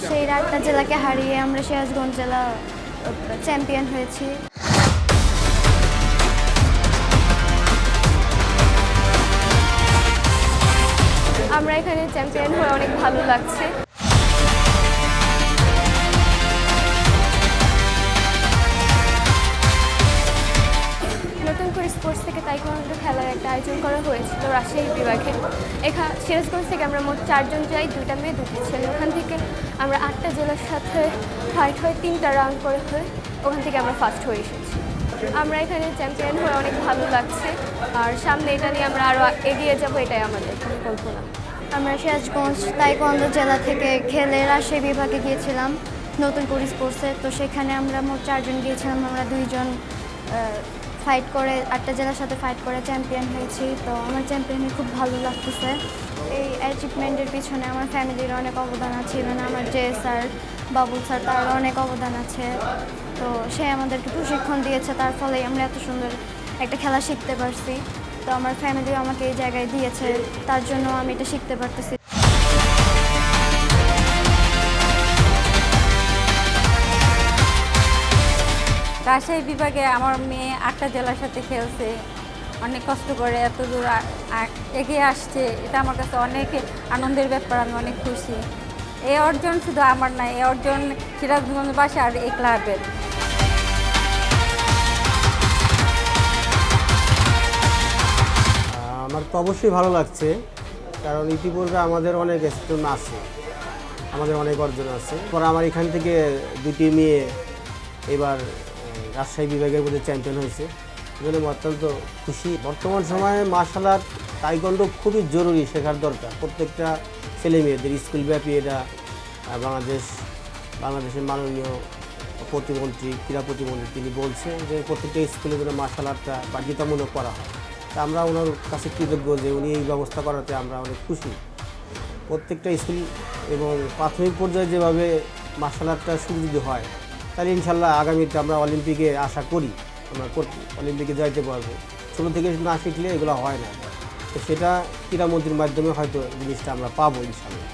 সেই 8টা জেলাকে হারিয়ে আমরা সিরাজগঞ্জ জেলা চ্যাম্পিয়ন হয়েছি। আমরা এখানে চ্যাম্পিয়ন হয়ে অনেক ভালো লাগছে। নতুন করে স্পোর্টস থেকে তাইকোয়ান্ডো খেলার একটা আয়োজন করা হয়েছিল রাজশাহী বিভাগে। সিরাজগঞ্জ থেকে আমরা মোট 4 জন যাই, 2টা মেয়ে 2টা ছেলে। ওখান থেকে আমরা 8টা জেলার সাথে ফাইট হয়ে 3টা রাউন্ড করে হয়ে ওখান থেকে আমরা ফার্স্ট হয়ে এসেছি। আমরা এখানে চ্যাম্পিয়ন হয়ে অনেক ভালো লাগছে, আর সামনে এটা নিয়ে আমরা আরও এগিয়ে যাব, এটাই আমাদের পরিকল্পনা। আমরা সিরাজগঞ্জ তাইকোয়ান্ডো জেলা থেকে খেলে রাজশাহী বিভাগে গিয়েছিলাম নতুন করে স্পোর্টসে। তো সেখানে আমরা মোট 4 জন গিয়েছিলাম, আমরা 2 জন ফাইট করে 8টা জেলার সাথে ফাইট করে চ্যাম্পিয়ন হয়েছি। তো আমার চ্যাম্পিয়নে খুব ভালো লাগতেছে। এই অ্যাচিভমেন্টের পিছনে আমার ফ্যামিলির অনেক অবদান আছে, মানে আমার যে স্যার বাবুল স্যার তার অনেক অবদান আছে। তো সে আমাদেরকে প্রশিক্ষণ দিয়েছে, তার ফলেই আমরা এত সুন্দর একটা খেলা শিখতে পারছি। তো আমার ফ্যামিলিও আমাকে এই জায়গায় দিয়েছে, তার জন্য আমি এটা শিখতে পারতেছি। রাজশাহী বিভাগে আমার মেয়ে 8টা জেলার সাথে খেলছে, অনেক কষ্ট করে এত দূর এগিয়ে আসছে। এটা আমার কাছে অনেক আনন্দের ব্যাপার, আমি অনেক খুশি। এই অর্জন শুধু আমার না, এই অর্জন সিরাজগঞ্জবাসী আর এই ক্লাবের। আমার তো অবশ্যই ভালো লাগছে, কারণ ইতিপূর্বে আমাদের অনেক স্টুডেন্ট আছে, আমাদের অনেক অর্জন আছে। পরে আমার এখান থেকে 2টি মেয়ে এবার রাজশাহী বিভাগের মধ্যে চ্যাম্পিয়ন হয়েছে, সেজন্য আমি অত্যন্ত খুশি। বর্তমান সময়ে মার্শাল আর্ট তাইকোয়ান্ডো খুবই জরুরি, শেখার দরকার প্রত্যেকটা ছেলে মেয়েদের। স্কুলব্যাপী এটা বাংলাদেশের মাননীয় প্রতিমন্ত্রী, ক্রীড়া প্রতিমন্ত্রী তিনি বলছেন যে প্রত্যেকটা স্কুলে যেন মার্শাল আর্টটা বাধ্যতামূলক করা হয়। তা আমরা ওনার কাছে কৃতজ্ঞ যে উনি এই ব্যবস্থা করাতে আমরা অনেক খুশি। প্রত্যেকটা স্কুল এবং প্রাথমিক পর্যায়ে যেভাবে মার্শাল আর্টটা শুরু যদি হয়, তাহলে ইনশাল্লাহ আগামীতে আমরা অলিম্পিকে আশা করি আমরা অলিম্পিকে যাইতে পারবো। ছোটো থেকে না শিখলে এগুলো হয় না, তো সেটা ক্রীড়ামন্ত্রীর মাধ্যমে হয়তো জিনিসটা আমরা পাবো ইনশাল্লাহ।